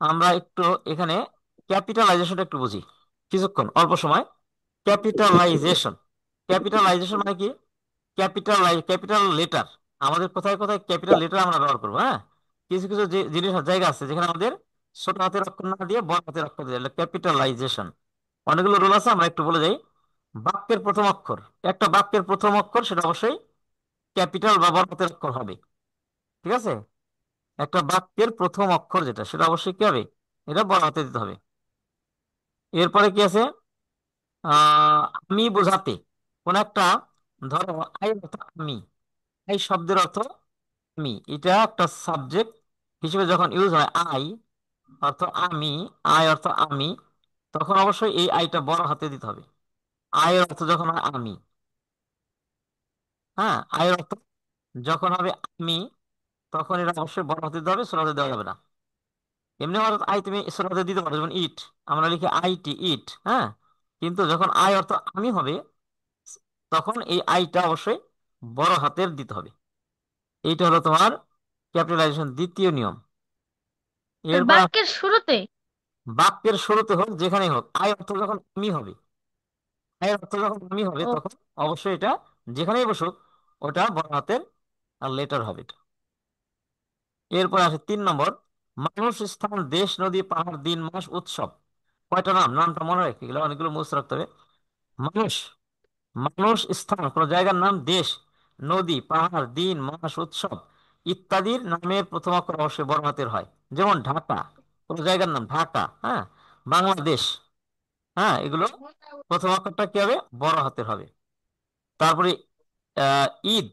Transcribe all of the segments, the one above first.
আমরা একটু এখানে ক্যাপিটালাইজেশনটা একটু বুঝি কিছুক্ষণ, অল্প সময়। ক্যাপিটালাইজেশন, ক্যাপিটালাইজেশন মানে কি? ক্যাপিটাল লেটার, আমাদের কোথায় কোথায় ক্যাপিটাল লেটার আমরা ব্যবহার করবো, হ্যাঁ? কিছু কিছু যে জিনিস জায়গা আছে যেখানে আমাদের ছোট হাতের অক্ষর না দিয়ে বড় হাতের অক্ষর দিয়ে ক্যাপিটালাইজেশন। অনেকগুলো রুল আছে, আমরা একটু বলে যাই। বাক্যের প্রথম অক্ষর, একটা বাক্যের প্রথম অক্ষর সেটা অবশ্যই ক্যাপিটাল বা বড় হাতের অক্ষর হবে। ঠিক আছে? একটা বাক্যের প্রথম অক্ষর যেটা, সেটা অবশ্যই কি হবে? এটা বড় হাতে দিতে হবে। এরপরে কি আছে? আমি বোঝাতে কোন একটা, ধরো আই অর্থ আমি, এই শব্দের অর্থ আমি, এটা একটা সাবজেক্ট হিসেবে যখন ইউজ হয়, আই অর্থ আমি, আই অর্থ আমি, তখন অবশ্যই এই আইটা বড় হাতে দিতে হবে। আই এর অর্থ যখন হয় আমি, হ্যাঁ, আই এর অর্থ যখন হবে আমি, তখন এটা অবশ্যই বড় হাতে দিতে হবে, ছোট হাতে দেওয়া যাবে না। এমনি অর্থ আই তুমি ছোট হাতে দিতে পারো, যেমন ইট, আমরা লিখি আই টি, ইট, হ্যাঁ। কিন্তু যখন আই অর্থ আমি হবে, তখন এই আইটা অবশ্যই বড় হাতের দিতে হবে। এইটা হলো তোমার ক্যাপিটালাইজেশন দ্বিতীয় নিয়ম। আর এরপর বাক্যের শুরুতে? বাক্যের শুরুতে হোক যেখানেই হোক, আই অর্থ যখন আমি হবে, আয়ের অর্থ যখন আমি হবে, ও, তখন অবশ্যই এটা যেখানেই বসুক ওটা বড় হাতের আর লেটার হবে এটা। এরপর আসে 3 নম্বর, মানুষ, স্থান, দেশ, নদী, পাহাড়, দিন, মাস, উৎসব। কয়টা নাম, নামটা মনে রাখতে গেলে অনেকগুলো মুখস্থ রাখতে হবে। মানুষ, মানুষ, স্থান কোন জায়গার নাম, দেশ, নদী, পাহাড়, দিন, মাস, উৎসব ইত্যাদির নামের প্রথম অক্ষর অবশ্যই বড় হাতের হয়। যেমন ঢাকা, কোন জায়গার নাম ঢাকা, হ্যাঁ। বাংলাদেশ, হ্যাঁ, এগুলো প্রথম অক্ষরটা কি হবে? বড় হাতের হবে। তারপরে ঈদ,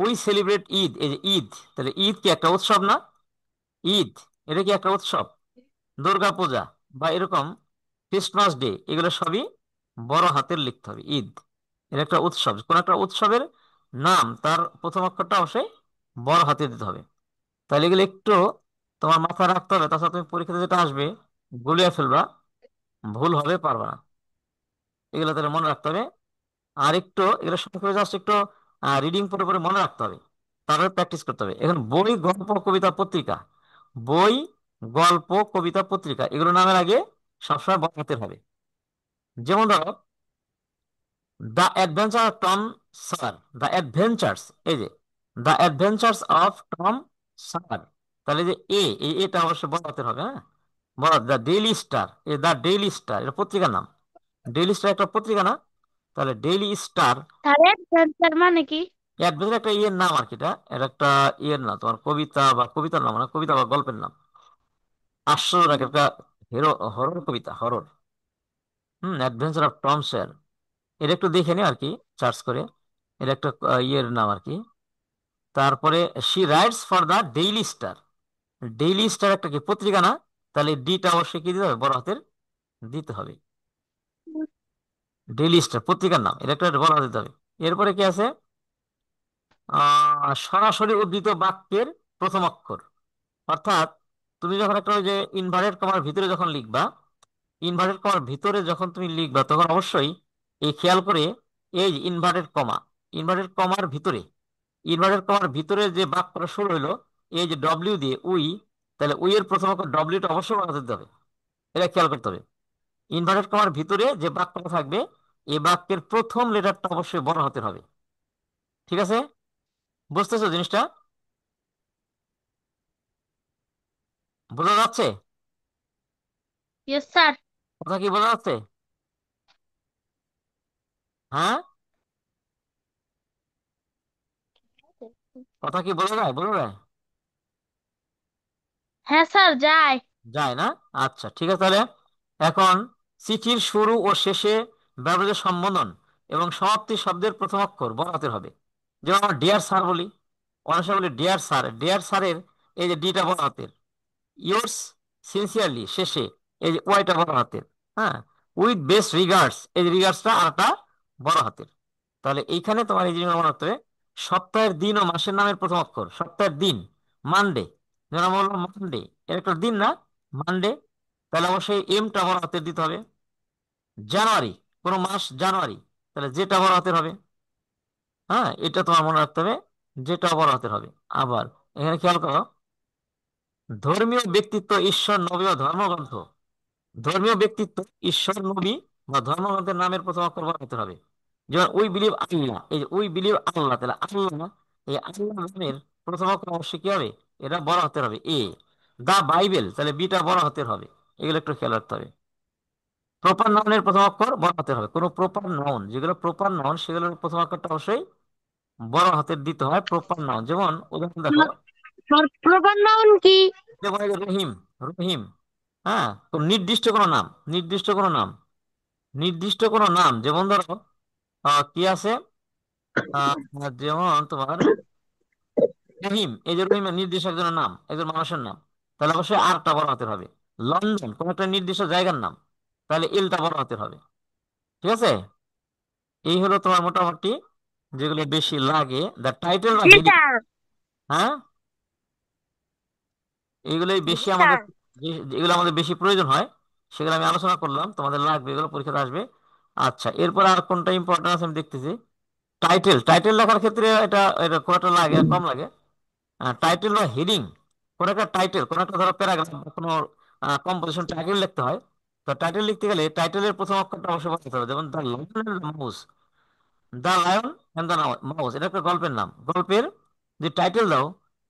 উই সেলিব্রেট ঈদ, এই যে ঈদ, তাহলে ঈদ কি একটা উৎসব না? ঈদ, এটা কি একটা উৎসব? দুর্গা পূজা বা এরকম ক্রিসমাস ডে, এগুলো সবই বড় হাতের লিখতে হবে। ঈদ এটা একটা উৎসব, কোন একটা উৎসবের নাম, তার প্রথম অক্ষরটা অবশ্যই বড় হাতে দিতে হবে। তাহলে এগুলো একটু তোমার মাথায় রাখতে হবে, তাছাড়া তুমি পরীক্ষাতে যেটা আসবে গুলিয়ে ফেলবা, ভুল হবে, পারবা না। এগুলো তাহলে মনে রাখতে হবে। আর একটু এগুলো শর্ট করে জাস্ট একটু রিডিং পড়ে পড়ে মনে রাখতে হবে, তারপরে প্র্যাকটিস করতে হবে। এখন বই, গল্প, কবিতা, পত্রিকা, বই, গল্প, কবিতা, পত্রিকা এগুলো নামের আগে সবসময় বড় হাতের হবে। যেমন ধরো the adventure of Tom sir, the adventures, এই যে দ্য অ্যাডভেঞ্চার্স অফ টম সার, তাহলে যে এই এটা অবশ্যই বড় হাতের হবে, হ্যাঁ। বড়, দ্য ডেইলি স্টার, এই দ্য ডেইলি স্টার এটা পত্রিকার নাম, ডেইলি স্টার একটা পত্রিকা না? তাহলে ডেইলি স্টার, তার অ্যাডভেঞ্চার মানে কি? অ্যাডভেঞ্চার একটা ইয়ের নাম আর কি, এটা এটা একটা ইয়ের নাম, তোমার কবিতা বা কবিতার নাম না, কবিতা বা গল্পের নাম। আশ্চর্য লাগে একটা হিরো, হরর কবিতা, horror. Adventure of Tom Sawyer, এটা একটু দেখে নিও আর কি, সার্চ করে। এটা একটা ইয়ের নাম আর কি। তারপরে she rights for the daily star, daily star একটা কি পত্রিকা না? তাহলে ডিটা অবশ্যই কি দিতে হবে? বড় হাতের দিতে হবে। ডেইলি স্টার পত্রিকার নাম, এটা একটা বড় হাতে দিতে হবে। এরপরে কি আছে? সরাসরি উদ্ধৃত বাক্যের প্রথম অক্ষর, অর্থাৎ তুমি যখন একটা ওই যে ইনভার্টেড কমার ভিতরে যখন লিখবা, ইনভার্টেড কমার ভিতরে যখন তুমি লিখবা, তখন অবশ্যই এই খেয়াল করে, এই যে ইনভার্টেড কমা, ইনভার্টেড কমার ভিতরে, ইনভার্টেড কমার ভিতরে যে বাক্যটা শুরু হলো এই যে ডব্লিউ দিয়ে, উই, তাহলে উই এর প্রথম অক্ষর ডব্লিউটা অবশ্যই বানাতে দিতে হবে। এটা খেয়াল করতে হবে। ইনভার্টেড কমার ভিতরে যে বাক্যটা থাকবে, এই বাক্যের প্রথম লেটারটা অবশ্যই বড় হাতের হবে। ঠিক আছে? বুঝতেছো জিনিসটা? বোঝা যাচ্ছে? Yes sir. কথা কি বোঝা যাচ্ছে? হ্যাঁ, কথা কি বোঝা যায়, বোঝা যায়? হ্যাঁ স্যার, যায়। যায় না? আচ্ছা, ঠিক আছে তাহলে। এখন চিঠির শুরু ও শেষে ব্যবহৃত সম্বোধন এবং সমাপ্তি শব্দের প্রথম অক্ষর বড় হাতের হবে। যেমন আমরা ডিয়ার স্যার বলি, অনেক সময় বলি ডিয়ার স্যার, ডিয়ার স্যারের এই যে ডিটা বড় হাতের। ইয়োর্স সিনসিয়ারলি শেষে এই যে ওয়াইটা বড় হাতের, হ্যাঁ। উইথ বেস্ট রিগার্ডস, এই যে রিগার্ডসটা আরটা বড় হাতের। তাহলে এইখানে তোমার এই জিনিস মনে রাখতে হবে। সপ্তাহের দিন ও মাসের নামের প্রথম অক্ষর, সপ্তাহের দিন মানডে, যেমন আমরা বললাম মানডে, এর একটা দিন না? মানডে, তাহলে অবশ্যই এমটা বড় হাতের দিতে হবে। জানুয়ারি, কোন মাস জানুয়ারি, তাহলে যেটা বড় হাতের হবে, হ্যাঁ, এটা তোমার মনে রাখতে হবে, যেটা বড় হাতের হবে। আবার এখানে খেয়াল করো, ধর্মীয় ব্যক্তিত্ব, ঈশ্বর, নবী ও ধর্মগ্রন্থ। ধর্মীয় ব্যক্তিত্ব, ঈশ্বর, নবী বা ধর্মগ্রন্থের নামের প্রথম অক্ষর বলা হতে হবে। যেমন উই বিলিভ আল্লাহ, এই যে উই বিলিভ আল্লাহ, তাহলে আল্লাহ, এই আল্লাহ নামের প্রথম অক্ষর অবশ্যই কি হবে? এটা বড় হতে হবে এ। দা বাইবেল, তাহলে বিটা বড় হতে হবে। এগুলো একটু খেয়াল রাখতে হবে। প্রপার নাউনের প্রথম অক্ষর বড় হাতের হবে। কোনো প্রপার নাউন, যেগুলো প্রপার নাউন সেগুলোর প্রথম অক্ষরটা অবশ্যই বড় হাতের দিতে হয়। প্রপার নাউন, যেমন উদাহরণ দেখো, প্রপার নাউন কি? যেমন এই যে রহিম, রহিম। হ্যাঁ, তো নির্দিষ্ট কোনো নাম, নির্দিষ্ট কোনো নাম, নির্দিষ্ট কোনো নাম, যেমন ধরো কি আছে, আহ, যেমন তোমার রহিম, এই যে রহিম নির্দিষ্ট একজনের নাম, একজন মানুষের নাম, তাহলে অবশ্যই আরটা বড় হাতের হবে। লন্ডন কোন একটা নির্দিষ্ট জায়গার নাম, তাহলে এলটা বড় হাতের হবে। ঠিক আছে? এই হলো তোমার মোটামুটি যেগুলো বেশি লাগে, দ্য টাইটেল বা জি হেডিং। স্যার। হ্যাঁ, এইগুলোই জি বেশি আমাদের, স্যার। যেগুলো আমাদের বেশি প্রয়োজন হয় সেগুলো আমি আলোচনা করলাম, তোমাদের লাগবে, এগুলো পরীক্ষাতে আসবে। আচ্ছা, এরপর আর কোনটা ইম্পর্টেন্ট আছে আমি দেখতেছি। টাইটেল, টাইটেল লেখার ক্ষেত্রে এটা এটা কোনটা লাগে আর কম লাগে। টাইটেল বা হেডিং, কোন একটা টাইটেল, কোন একটা ধরো প্যারাগ্রাফ, কোনো কম্পোজিশন টাইটেল লিখতে হয়। তো টাইটেল লিখতে গেলে টাইটেলের প্রথম অক্ষরটা অবশ্যই বলতে হবে। যেমন the lion mouse, the lion and the mouse, এটা একটা গল্পের নাম। গল্পের যে টাইটেল দাও,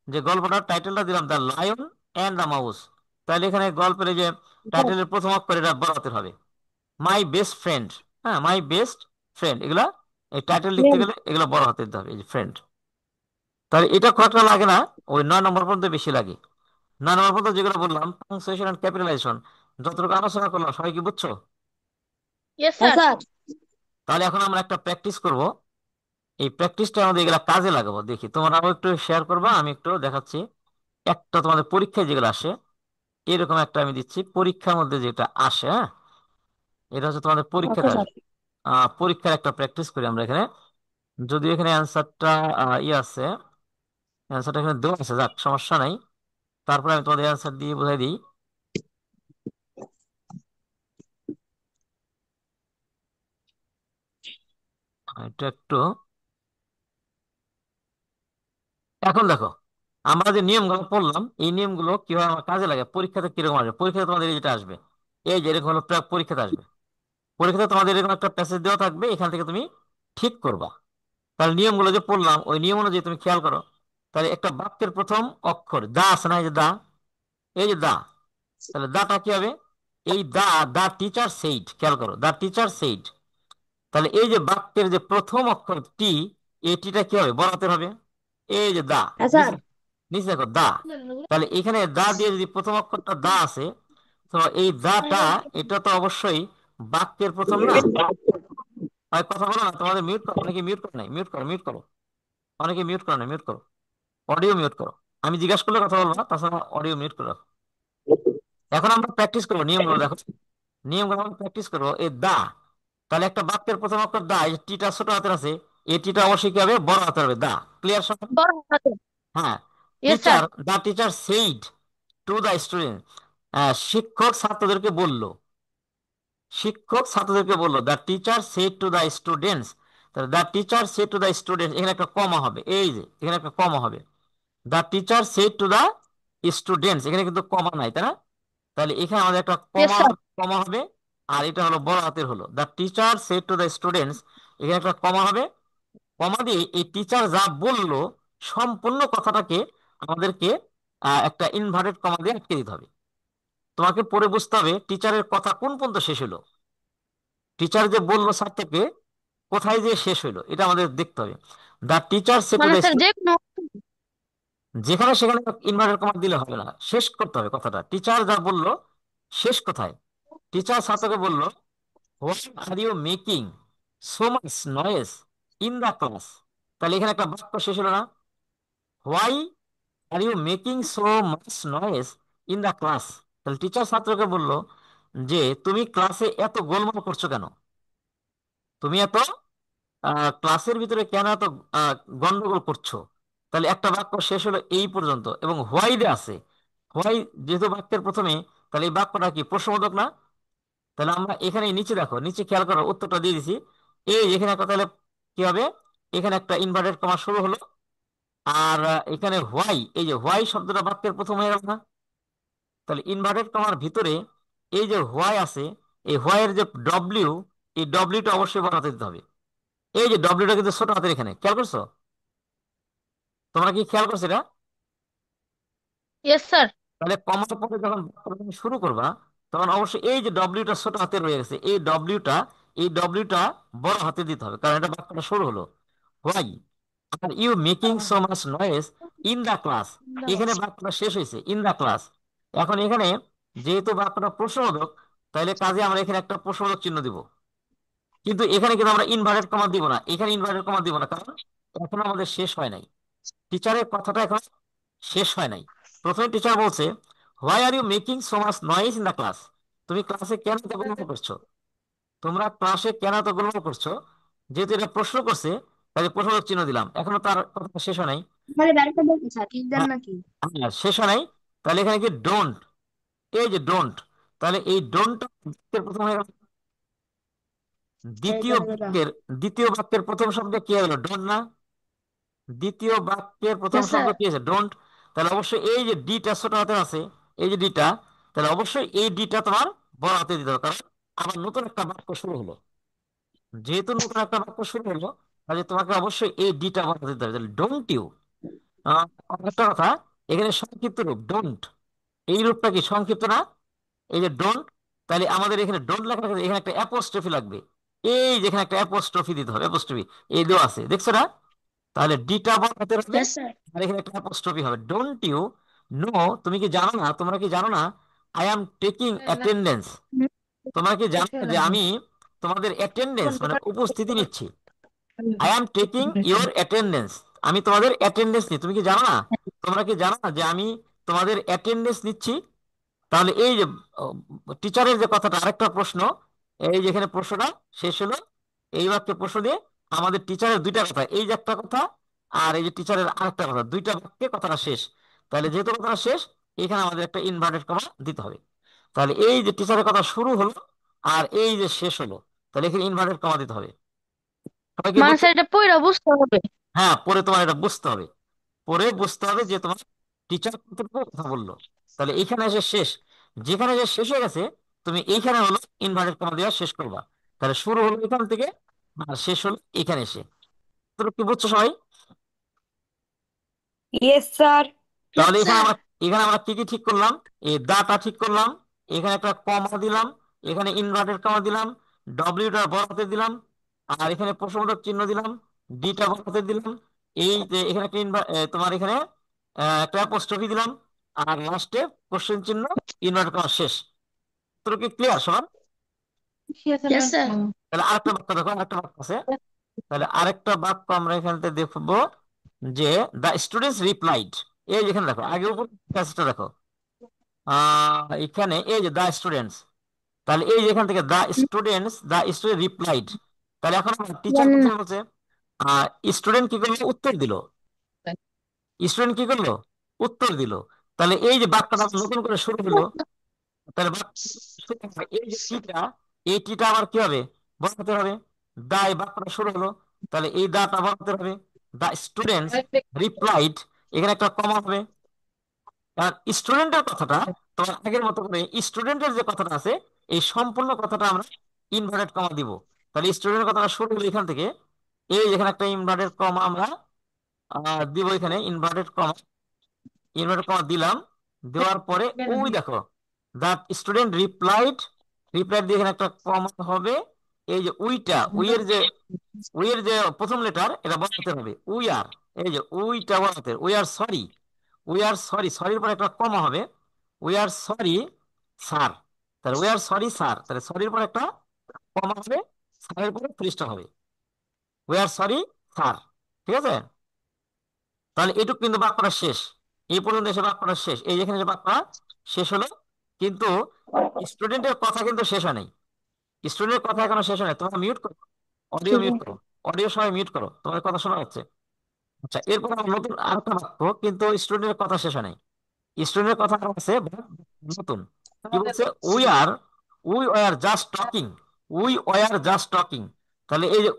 যে গল্পটার টাইটেলটা দিলাম the lion and the mouse, তাহলে এখানে গল্পের এই যে টাইটেলের প্রথম অক্ষর এটা বড় হাতের হবে। মাই বেস্ট ফ্রেন্ড, হ্যাঁ, মাই বেস্ট ফ্রেন্ড, এগুলা এই টাইটেল লিখতে গেলে এগুলো বড় হাতের দিতে হবে, এই যে ফ্রেন্ড। তাহলে এটা কয়েকটা লাগে না, ওই 9 নম্বর পর্যন্ত বেশি লাগে। 9 নম্বর পর্যন্ত যেগুলো বললাম, পাংচুয়েশন এন্ড ক্যাপিটালাইজেশন, যতটুকু আলোচনা করলাম সবাই কি বুঝছো? Yes sir. তাহলে এখন আমরা একটা প্র্যাকটিস করব। এই প্র্যাকটিসটা আমাদের এগুলা কাজে লাগাবো। দেখি তোমরাও একটু শেয়ার করবা, আমি একটু দেখাচ্ছি। একটা তোমাদের পরীক্ষায় যেগুলো আসে, এরকম একটা আমি দিচ্ছি পরীক্ষার মধ্যে যেটা আসে। হ্যাঁ, এটা হচ্ছে তোমাদের ওকে পরীক্ষাতে স্যার। আসবে। পরীক্ষার একটা প্র্যাকটিস করি আমরা এখানে। যদি এখানে অ্যান্সারটা ইয়ে আছে, অ্যান্সারটা এখানে দেওয়া আছে, যাক সমস্যা নাই। তারপরে আমি তোমাদের অ্যান্সার দিয়ে বুঝাই দিই। এটা একটু, এখন দেখো, আমরা যে নিয়মগুলো পড়লাম এই নিয়মগুলো কিভাবে আমার কাজে লাগে, পরীক্ষাতে কিরকম আসবে। পরীক্ষাতে তোমাদের এই যেটা আসবে, এই যে এরকম হলো পরীক্ষাতে আসবে। পরীক্ষাতে তোমাদের এরকম একটা প্যাসেজ দেওয়া থাকবে, এখান থেকে তুমি ঠিক করবা। তাহলে নিয়মগুলো যে পড়লাম ওই নিয়ম অনুযায়ী তুমি খেয়াল করো। তাহলে একটা বাক্যের প্রথম অক্ষর দা আছে না, এই যে দা, এই যে দা, তাহলে দাটা কি হবে? এই দা, দা টিচার সেইড, খেয়াল করো, দা টিচার সেইড। তাহলে এই যে বাক্যের যে প্রথম অক্ষর টি, এই টিটা কি হবে? বড় হাতের হবে। এই যে দা, হ্যাঁ নিচে, স্যার। নিচে দেখো দা। তাহলে এখানে দা দিয়ে যদি প্রথম অক্ষরটা দা আছে, তো এই দাটা, এটা তো অবশ্যই বাক্যের প্রথম না। হয় কথা বলো না, তোমাদের মিউট করো, অনেকে মিউট করো নাই, মিউট করো, মিউট করো, অনেকে মিউট করো না, মিউট করো, অডিও মিউট করো। আমি জিজ্ঞাসা করলে কথা বলবো না, তাছাড়া অডিও মিউট করো। এখন আমরা প্র্যাকটিস করবো নিয়মগুলো, দেখো নিয়মগুলো আমরা প্র্যাকটিস করবো। এই দা, তাহলে একটা বাক্যের প্রথম অক্ষর দা, এই টিটা ছোট হাতের আছে, এই টিটা অবশ্যই কি হবে? বড় হাতের হবে। দা, ক্লিয়ার সব? বড় হাতে। হ্যাঁ। Yes sir. Teacher, the teacher said to the student, শিক্ষক ছাত্রদেরকে বলল, শিক্ষক ছাত্রদেরকে বললো, the teacher said to the students. তাহলে the teacher said to the students, এখানে একটা কমা হবে, এই যে এখানে একটা কমা হবে। The teacher said to the students, এখানে কিন্তু কমা নাই, তাই না? তাহলে এখানে আমাদের একটা ইয়েস কমা, স্যার। কমা হবে। আর এটা হলো বড় হাতের হলো the teacher said to the students, এখানে একটা কমা হবে। কমা দিয়ে এই টিচার যা বললো সম্পূর্ণ কথাটাকে আমাদেরকে একটা ইনভার্টেড কমা দিয়ে আটকে দিতে হবে। তোমাকে পড়ে বুঝতে হবে টিচারের কথা কোন পর্যন্ত শেষ হলো, টিচার যে বললো ছাত্রকে কোথায় যে শেষ হইলো, এটা আমাদের দেখতে হবে। দ্য টিচার সেড টু মানে দ্য, স্যার যে কোনো। যেখানে সেখানে ইনভার্টেড কমা দিলে হবে না, শেষ করতে হবে কথাটা। টিচার যা বললো শেষ কোথায়? টিচার ছাত্রকে বললো, why are you making so much noise in the class. তাহলে এখানে একটা বাক্য শেষ হলো না? Why are you making so much noise in the class. তাহলে টিচার ছাত্রকে বললো যে তুমি ক্লাসে এত গোলমাল করছো কেন, তুমি এত ক্লাসের ভিতরে কেন এত আহ, গন্ডগোল করছো। তাহলে একটা বাক্য শেষ হলো এই পর্যন্ত, এবং হোয়াই দে আছে। হোয়াই যেহেতু বাক্যের প্রথমে, তাহলে এই বাক্যটা কি প্রশ্নবোধক না? তাহলে আমরা এখানে নিচে দেখো, নিচে খেয়াল করো, উত্তরটা দিয়ে দিছি। এই এখানে একটা, তাহলে কি হবে? এখানে একটা ইনভার্টেড কমা শুরু হলো। আর এখানে হোয়াই, এই যে হোয়াই শব্দটা বাক্যের প্রথম হয়ে গেল না? তাহলে ইনভার্টেড কমার ভিতরে এই যে হোয়াই আছে, এই হোয়াইয়ের যে ডব্লিউ, এই ডব্লিউটা অবশ্যই বড় হাতে দিতে হবে। এই যে ডব্লিউটা কিন্তু ছোট হাতের, এখানে খেয়াল করছো? তোমরা কি খেয়াল করছো এটা? Yes sir. তাহলে কমার পরে যখন বাক্যটা তুমি শুরু করবা, তখন অবশ্যই এই যে ডব্লিউটা ছোট হাতে রয়ে গেছে, এই ডব্লিউটা বড় হাতে দিতে হবে, কারণ এটা বাক্যটা শুরু হলো। Why are you making so much noise in the class, এখানে বাক্যটা শেষ হয়েছে ইন দা ক্লাস। এখন এখানে যেহেতু বাক্যটা প্রশ্নবোধক, তাহলে কাজে আমরা এখানে একটা প্রশ্নবোধক চিহ্ন দিব। কিন্তু এখানে কিন্তু আমরা ইনভার্টেড কমা দিব না, এখানে ইনভার্টেড কমা দিব না, কারণ এখন আমাদের শেষ হয় নাই, টিচারের কথাটা এখন শেষ হয় নাই। প্রথমে টিচার বলছে, why are you making so much noise in the class, তুমি ক্লাসে কেন এত গোলমাল করছো, তোমরা ক্লাসে কেন এত গোলমাল করছো। যেহেতু এটা প্রশ্ন করছে, তাহলে প্রশ্নবোধক চিহ্ন দিলাম, এখনো তার কথা শেষ হয় নাই। মানে ব্যাপারটা বলতে স্যার ঠিক দেন হ্যাঁ, নাকি? হ্যাঁ, শেষ হয় নাই। তাহলে এখানে কি ডোন্ট, এই যে ডোন্ট, তাহলে এই ডোন্টটা প্রথম হয়ে গেল। দ্বিতীয় বাক্যের দ্বিতীয় বাক্যের প্রথম শব্দ কি হলো, ডোন্ট না? দ্বিতীয় বাক্যের প্রথম ইয়েস শব্দ স্যার। কি আছে, ডোন্ট। তাহলে অবশ্যই এই যে ডিটা ছোট হাতে আছে, এই যে ডিটা, তাহলে অবশ্যই এই ডিটা তোমার বড় হাতে দিতে হবে, কারণ আবার নতুন একটা বাক্য শুরু হলো। যেহেতু নতুন একটা বাক্য শুরু হলো, তাহলে তোমাকে অবশ্যই এই ডিটা বড় হাতে দিতে হবে। তাহলে ডোন্ট ইউ, একটা কথা, এখানে সংক্ষিপ্ত রূপ ডোন্ট, এই রূপটা কি সংক্ষিপ্ত না? এই যে ডোন্ট, তাহলে আমাদের এখানে ডোন্ট লেখা আছে, এখানে একটা অ্যাপোস্ট্রফি লাগবে। এই যেখানে একটা অ্যাপোস্ট্রফি দিতে হবে, অ্যাপোস্ট্রফি এই দেওয়া আছে, দেখছো না? তাহলে ডিটা বড় হাতে হবে, ইয়েস স্যার। আর এখানে একটা অ্যাপোস্ট্রফি হবে। ডোন্ট ইউ নো, তুমি কি জানো না, তোমরা কি জানো না, আই অ্যাম টেকিং অ্যাটেন্ডেন্স, তোমরা কি জানো না যে আমি তোমাদের অ্যাটেন্ডেন্স মানে উপস্থিতি নিচ্ছি। I am taking your attendance, আমি তোমাদের অ্যাটেন্ডেন্স নিই, তুমি কি জানো না, তোমরা কি জানো না যে আমি তোমাদের অ্যাটেন্ডেন্স নিচ্ছি। তাহলে এই যে টিচারের যে কথাটা, আরেকটা প্রশ্ন, এই যেখানে প্রশ্নটা শেষ হলো, এই বাক্যে প্রশ্ন দিয়ে আমাদের টিচারের দুইটা কথা, এই যে একটা কথা আর এই যে টিচারের আরেকটা কথা, দুইটা বাক্যে কথাটা শেষ। তাহলে যেহেতু কথাটা শেষ, এখানে আমাদের একটা ইনভার্টেড কমা দিতে হবে। তাহলে এই যে টিচারের কথা শুরু হলো আর এই যে শেষ হলো, তাহলে এখানে ইনভার্টেড কমা দিতে হবে। সবাই কি মানে বুঝছো? স্যার এটা পড়া বুঝতে হবে। হ্যাঁ, পরে তোমার এটা বুঝতে হবে, পরে বুঝতে হবে যে তোমার টিচার কতটুকু কথা বললো। তাহলে এইখানে এসে শেষ, যেখানে যে শেষ হয়ে গেছে, তুমি এইখানে হলো ইনভার্টেড কমা দেওয়া শেষ করবা। তাহলে শুরু হলো এখান থেকে আর শেষ হলো এখানে এসে। তো কি বুঝছো সবাই? Yes sir. ইয়েস তাহলে এখানে স্যার। আমরা এখানে আমরা কি কি ঠিক করলাম, এই দাটা ঠিক করলাম, এখানে একটা কমা দিলাম, এখানে ইনভার্টেড কমা দিলাম, ডব্লিউটা বড় হাতে দিলাম, আর এখানে প্রশ্নবোধক চিহ্ন দিলাম, ডিটা বড় হাতে দিলাম, এই যে এখানে একটা তোমার এখানে একটা অ্যাপোস্ট্রফি দিলাম, আর লাস্টে কোশ্চেন চিহ্ন, ইনভার্টেড কমা শেষ। তো কি ক্লিয়ার সবার? Yes sir. তাহলে আরেকটা বাক্য দেখো, আরেকটা বাক্য আছে। তাহলে আরেকটা বাক্য আমরা এখানে দেখবো, যে দ্য স্টুডেন্টস রিপ্লাইড, এই যেখানে দেখো আগে উপর প্যাসেজটা দেখো, এখানে এই যে দ্য স্টুডেন্টস, তাহলে এই যেখান থেকে দ্য স্টুডেন্ট রিপ্লাইড, তাহলে এখন টিচার জানি কথা না। বলছে, স্টুডেন্ট কি করলো, উত্তর দিল, স্টুডেন্ট কি করলো, উত্তর দিল। তাহলে এই যে বাক্যটা নতুন করে শুরু হলো, তাহলে এই যে টিটা, এই টিটা আবার কি হবে, বসাতে হবে। দা, এই বাক্যটা শুরু হলো, তাহলে এই দাটা বসাতে হবে। দা স্টুডেন্টস রিপ্লাইড, এখানে একটা কমা হবে। কারণ স্টুডেন্টের কথাটা তোমার আগের মতো করে, স্টুডেন্টের যে কথাটা আছে, এই সম্পূর্ণ কথাটা আমরা ইনভার্টেড কমা দিব। তাহলে স্টুডেন্টের কথাটা শুরু হলো এখান থেকে, এই যেখানে একটা ইনভার্টেড কমা আমরা দিব, এখানে ইনভার্টেড কমা দিলাম। দেওয়ার পরে ওই দেখো, দ্যাট স্টুডেন্ট রিপ্লাইড, রিপ্লাইড দিয়ে এখানে একটা কমা হবে। এই যে উই এর যে প্রথম লেটার, এটা বসাতে হবে উই আর, এই যে উইটা বসাতে, উই আর সরি, সরির পর একটা কমা হবে, উই আর সরি স্যার, তাহলে উই আর সরি স্যার, তাহলে সরির পর একটা কমা হবে, স্যারের পরে ফ্রিস্টা হবে, উই আর সরি স্যার। ঠিক আছে? তাহলে এটুকু কিন্তু বাক্যটা শেষ, এই পর্যন্ত এসে বাক্যটা শেষ, এই যেখানে যে বাক্যটা শেষ হলো। কিন্তু স্টুডেন্টের কথা কিন্তু শেষ হয় নাই, স্টুডেন্টের কথা এখনো শেষ হয় নাই। তোমরা মিউট করো, অডিও মিউট করো, অডিও সবাই মিউট করো, তোমার কথা শোনা যাচ্ছে। আচ্ছা, এরপর আমার নতুন আরেকটা বাক্য, কিন্তু স্টুডেন্টের কথা শেষ হয় নাই, স্টুডেন্টের কথা আরো আছে নতুন। কি বলছে, we were just talking, we were just talking. তাহলে এই যে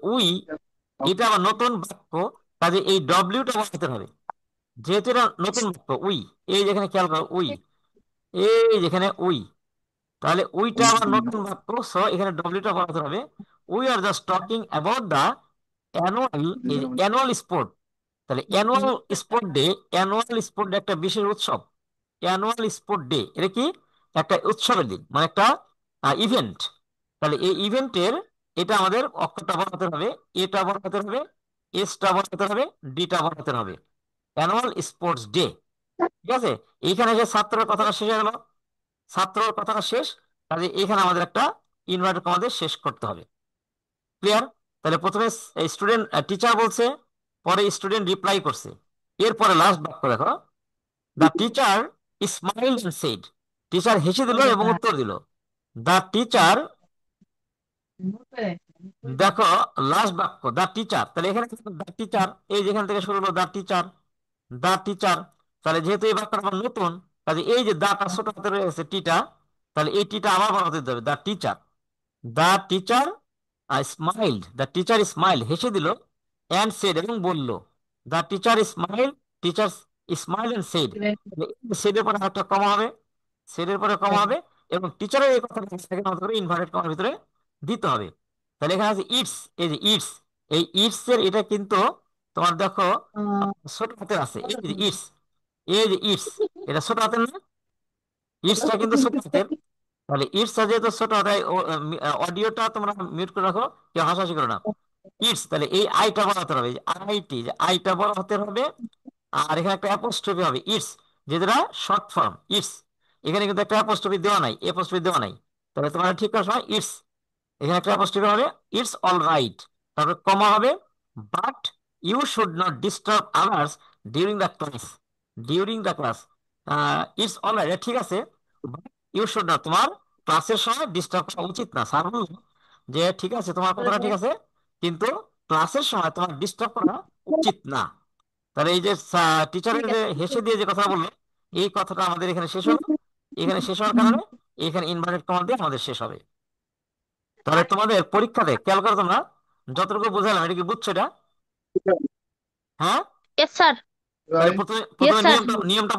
এটা আবার নতুন বাক্য, কাজে এই ডব্লিউটা বসাতে হবে, যেহেতু এটা নতুন বাক্য উই, এই যেখানে খেয়াল করো উই, এই যেখানে উই, তাহলে উইটা আবার নতুন বাক্য, সো এখানে ডব্লিউটা বসাতে হবে। We are just talking about the annual, এই যে অ্যানুয়াল স্পোর্ট, তাহলে annual sport day, annual sport day একটা বিশেষ উৎসব। অ্যানুয়াল স্পোর্ট ডে এটা কি, একটা উৎসবের দিন, মানে একটা ইভেন্ট। তাহলে এই ইভেন্টের, এটা আমাদের অক্ষরটা বসাতে হবে, এটা বসাতে হবে, এসটা বসাতে হবে, ডিটা বসাতে হবে। অ্যানুয়াল স্পোর্টস ডে, ঠিক আছে। এইখানে যে ছাত্রের কথাটা শেষ হয়ে গেল, ছাত্রর কথাটা শেষ, কাজে এখানে আমাদের একটা ইনভার্টেড কমাদের শেষ করতে হবে। ক্লিয়ার? তাহলে প্রথমে স্টুডেন্ট টিচার বলছে, পরে স্টুডেন্ট রিপ্লাই করছে, এরপরে লাস্ট বাক্য দেখো, the teacher smile and said, teacher হেসে দিল এবং উত্তর দিল। দ্য টিচার, দেখো লাস্ট বাক্য দ্য টিচার, তাহলে এখানে দ্য টিচার, এই যেখান থেকে শুরু হলো দ্য টিচার, দ্য টিচার। তাহলে যেহেতু এই বাক্যটা আমার নতুন, কাজে এই যে দাটা ছোট হাতে রয়েছে টিটা, তাহলে এই টিটা আবার বড় হতে দিতে হবে, the teacher. The teacher smiled, the teacher smile হেসে দিল, অ্যান্ড সেড এবং বলল। The teacher smile, teacher smile and said, সেডের পরে একটা কমা হবে, সেডের পরে কমা হবে, এবং টিচারের এই কথাটা সেকেন্ড মতো করে ইনভার্টেড কমার ভিতরে দিতে হবে। তাহলে এখানে আছে ইটস, এই যে ইটস, এই ইটস এর এটা কিন্তু তোমার দেখো ছোট হাতের আছে, এই যে ইটস, এই যে ইটস, এটা ছোট হাতের না, ইটসটা কিন্তু ছোট হাতের। তাহলে ইটসটা যেহেতু ছোট হাতের, অডিওটা তোমরা মিউট করে রাখো, কেউ হাসাহাসি করো না। ইটস, তাহলে এই আইটা বড় হতে হবে, এই যে আইটি, যে আইটা বড় হতে হবে, আর এখানে একটা অ্যাপোস্ট্রফি হবে ইটস, যেটা শর্ট ফর্ম ইটস। এখানে কিন্তু একটা অ্যাপোস্ট্রফি দেওয়া নাই, অ্যাপোস্ট্রফি দেওয়া নাই, তাহলে তোমরা ঠিক করার সময় ইটস, এখানে একটা অ্যাপোস্ট্রফি হবে, ইটস অল রাইট, তারপরে কমা হবে, but you should not disturb others during the class, during the class, it's all right, ঠিক আছে, ইউ শুড নট, তোমার ক্লাসের সময় ডিস্টার্ব করা উচিত না। স্যার বলল যে ঠিক আছে, তোমার কথাটা ঠিক আছে, কিন্তু ক্লাসের সময় তোমার ডিস্টার্ব করা উচিত না। তাহলে এই যে টিচারের যে হেসে দিয়ে যে কথা বললো, এই কথাটা আমাদের এখানে শেষ হলো। এখানে শেষ হওয়ার কারণে এখানে ইনভার্টেড কমা দিয়ে আমাদের শেষ হবে। তাহলে তোমাদের পরীক্ষাতে খেয়াল করো তোমরা, যতটুকু বুঝালাম এটা কি বুঝছো এটা? হ্যাঁ। Yes sir. তাহলে প্রথমে ইয়েস প্রথমে স্যার। নিয়মটা নিয়মটা